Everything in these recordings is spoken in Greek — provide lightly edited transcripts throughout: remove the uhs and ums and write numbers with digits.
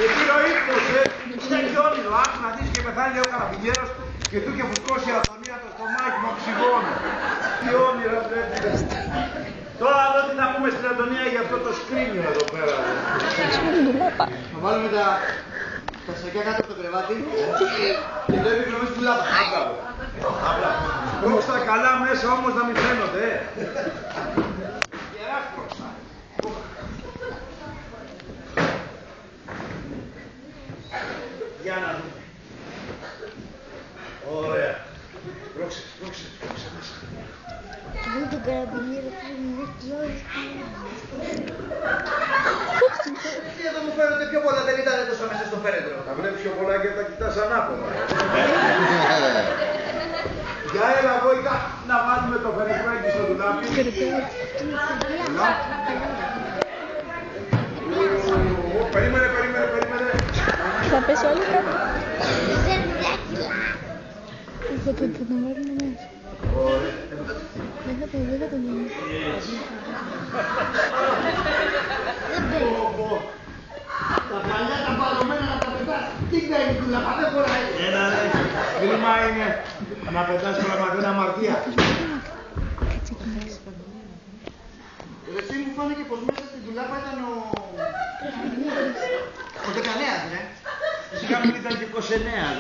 Εκεί ο ύπνος, έχει όνειρο. Άκου να δεις και πεθάνει λέει ο καραβιλιέρος και του είχε φουσκώσει η Αντωνία το στομάχι με οξυγόνο. Τι όνειρα πρέπει. Τώρα εδώ τι θα πούμε στην Αντωνία για αυτό το σκρίνιο εδώ πέρα. Θα βάλουμε τα σακιά κάτω από το κρεβάτι και βλέπει γνώμη στην τουλάπα. Απλά. Πρόξ τα καλά μέσα όμως να μην φαίνονται. Γεράς πρόξα. Για να δούμε. Ωραία. Πρόξε μέσα. Βγει τον καραμπινίρο που είναι κλώδης. Εδώ μου φαίνονται πιο πολλά, δεν ήταν τόσο μέσα στο φέρετρο. Τα βλέπεις πιο πολλά και τα κοιτάς ανάποδα. Για έλα Βόηκα, να βάλουμε το φερετράκι στο δουλάπι. Περίμενε. Θα πέσει όλοι κάτω. Θα τον βάλουμε μέσα. Δεν θα τον γίνει. Δεν παίρνει. Τα παλιά τα παλωμένα να τα πετάς. Τι παίρνει τουλάπα, δεν χωράει. Ένα ρε, κρίμα είναι να πετάς πραγματικά αμαρτία. Εσύ μου φάνηκε πως μέσα στην τουλάπα ήταν ο Δεκανέας, ρε. Σιγά μην ήταν και 29,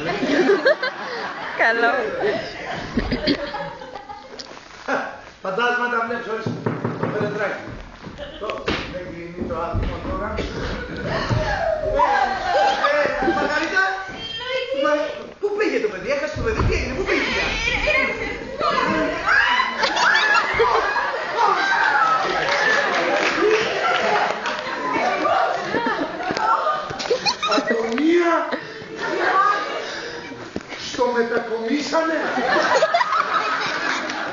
ρε. Καλό. Φαντάσματα βλέπεις όλες το φερετράκι. Δεν κλείνει το άτομο τώρα. Μαργαρίτα, πού πήγε το παιδί, έχασε το παιδί, τι έγινε, πού πήγε. Αντωνία, στο μετακομίσανε.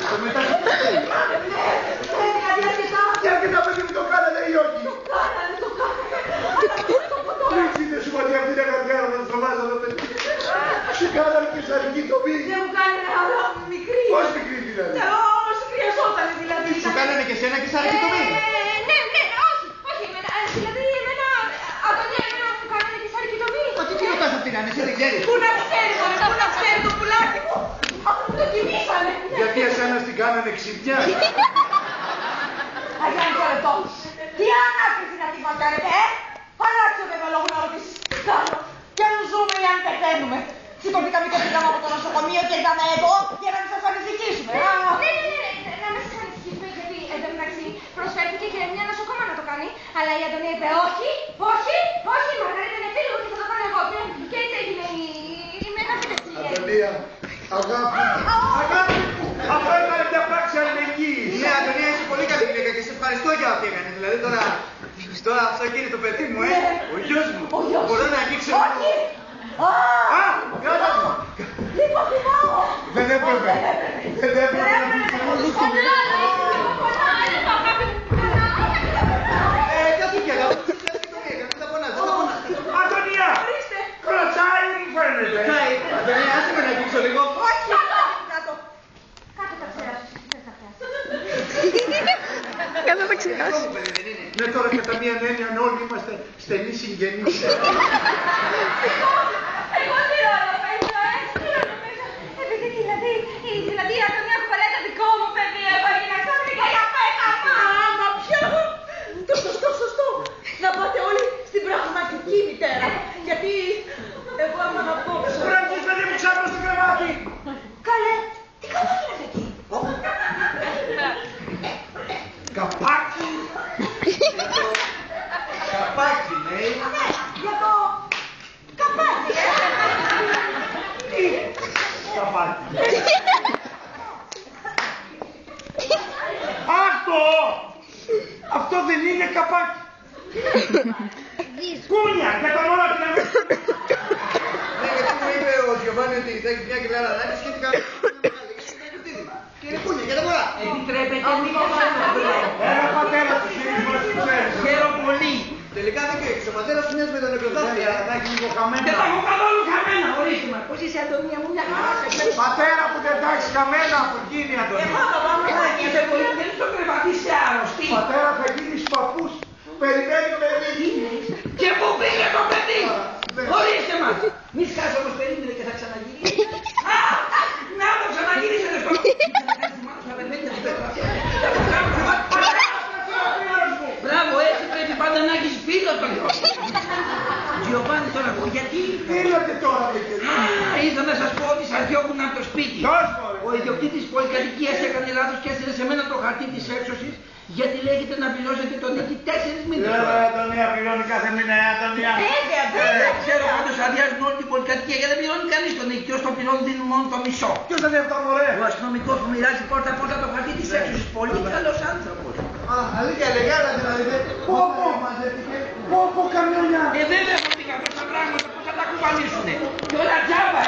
Στο μετακομίσανε. Και αρκετά παιδί μου το κάνανε ή όχι. Το κάνανε. Δεν ξέρετε σου ότι αυτή είναι καρδιά να το βάζω το παιδί. Σου κάνανε και σαρική τομή. Δεν μου κάνανε αλλά μικρή. Πώς μικρή δηλαδή. Όσο χρειαζόταν δηλαδή. Σου κάνανε και εσένα και σαρική τομή. Ναι, όχι εμένα. Δηλαδή εμένα, Αντωνία, εμένα μου κάνανε και σαρική τομή. Ότι τι ρωτάς αυτήν, αν εσύ δεν ξέρεις. Πού να ξέρει το πουλάκι μου. Αφού το κοιμήσανε. Γιατί εσένα την κάνανε ξυπνιά. Αγιάννη το λεπτό. Τι ανάκριση να την μας κάνετε, Αλλάξτε με λόγο να ρωτήσεις τι κάνω. Και αν ζούμε ή αν πεθαίνουμε. Σηκωθήκαμε και πήγαμε από το νοσοκομείο και ήρθαμε εδώ για να μην σας ανησυχήσουμε. Ναι, να μην σας ανησυχήσουμε γιατί εδώ μεταξύ προσφέρθηκε και μια νοσοκόμα να το κάνει. Αλλά η Αντωνία είπε όχι, η Μαργαρίτα είναι φίλη μου και θα το κάνω εγώ. Και έτσι έγινε η μεγάλη τεχνική. Αντωνία, αγάπη μου, αυτό ήταν μια πράξη αλληλεγγύης. Ναι, Αντωνία, είσαι πολύ καλή γυναίκα και σε ευχαριστώ για ό,τι έκανες. Δηλαδή τώρα αυτό εκείνη το παιδί μου, ο γιος μου. Μπορώ να αγγίξω. Όχι! Α, κράτα μου. Λιποθυμάω! Δεν έπρεπε. Δεν έπρεπε να πεις πολύ στιγμή. Κάτι κι άλλο. Δεν τα πονάς, δεν τα πονάς. Αντωνία, κροτσάει ή μου φαίνεται. Αντωνία, άσε με να αγγίξω λίγο. Όχι! Κάτω! Κάτω τα ξέρα σου, δεν θα πιάσω. Κάτω τα ξεχάσει. Ναι, τώρα κατά μία έννοια όλοι είμαστε στενοί συγγενείς. Εγώ τι ρόλο παίζω, επειδή δηλαδή η Αντωνία κουβαλάει δικό μου παιδί, εγώ έγινα ξαφνικά για πέθαμα. Μα ποιο! Το σωστό. Να πάτε όλοι στην πραγματική μητέρα. Γιατί εγώ έμαθα να πω. Βρέμπτες παιδί μου ξάπλω στο κρεβάτι. Καλέ, τι καλό γίνεσαι εκεί. Καπάκι. Καπάκι, λέει. Ναι, για το καπάκι, Τι καπάκι. Αυτό δεν είναι καπάκι. Κούνια, για τα μωρά πια. Ναι, γιατί μου είπε ο Γιωβάνι ότι θα έχει μια κιλάρα ανάγκη σχετικά. Και είναι κούνια για τα μωρά. Επιτρέπετε μία Ένα πατέρα του ξέρεις. Χαίρομαι πολύ. Τελικά δεν κρύβεις. Ο πατέρας σου μοιάζει με τον νεκροτάφια. Θα έχει λίγο χαμένα. Δεν θα έχω καθόλου χαμένα, ορίστε με. Πώς είσαι Αντωνία μου, μια χαρά σε κλαις. Πατέρα που δεν τα έχεις χαμένα από εκείνη, Αντωνία. Εγώ το πάμε να είσαι πολύ, δεν στο κρεβατή σε άρρωστη. Πατέρα θα γίνεις παππούς. Περιμένει παιδί. Και πού πήγε το παιδί. Τι λέτε τώρα, παιδιά. Ήρθα να σας πω ότι σας διώχνουν από το σπίτι. Ο ιδιοκτήτης πολυκατοικίας έκανε λάθος και έστειλε σε μένα το χαρτί της έξωσης, γιατί λέγεται να πληρώσετε τον νίκη 4 μήνες. Αντωνία πληρώνει κάθε μήνα, Αντωνία. Βέβαια. Ξέρω πάντως αδειάζουν όλη την πολυκατοικία γιατί δεν πληρώνει κανείς τον νίκη. Όσοι το πληρώνουν δίνουν μόνο το μισό. Ποιος θα είναι αυτά, μωρέ. Ο αστυνομικός που μοιράζει πόρτα-πόρτα το χαρτί της έξωσης. Πολύ καλός άνθρωπος. Αλήθεια λέγε, αλλά δηλαδή. Πω, καμιόνια. Βέβαια θα πήγα αυτά τα πράγματα, πώς θα τα κουβαλήσουνε. Και όλα τζάμπα,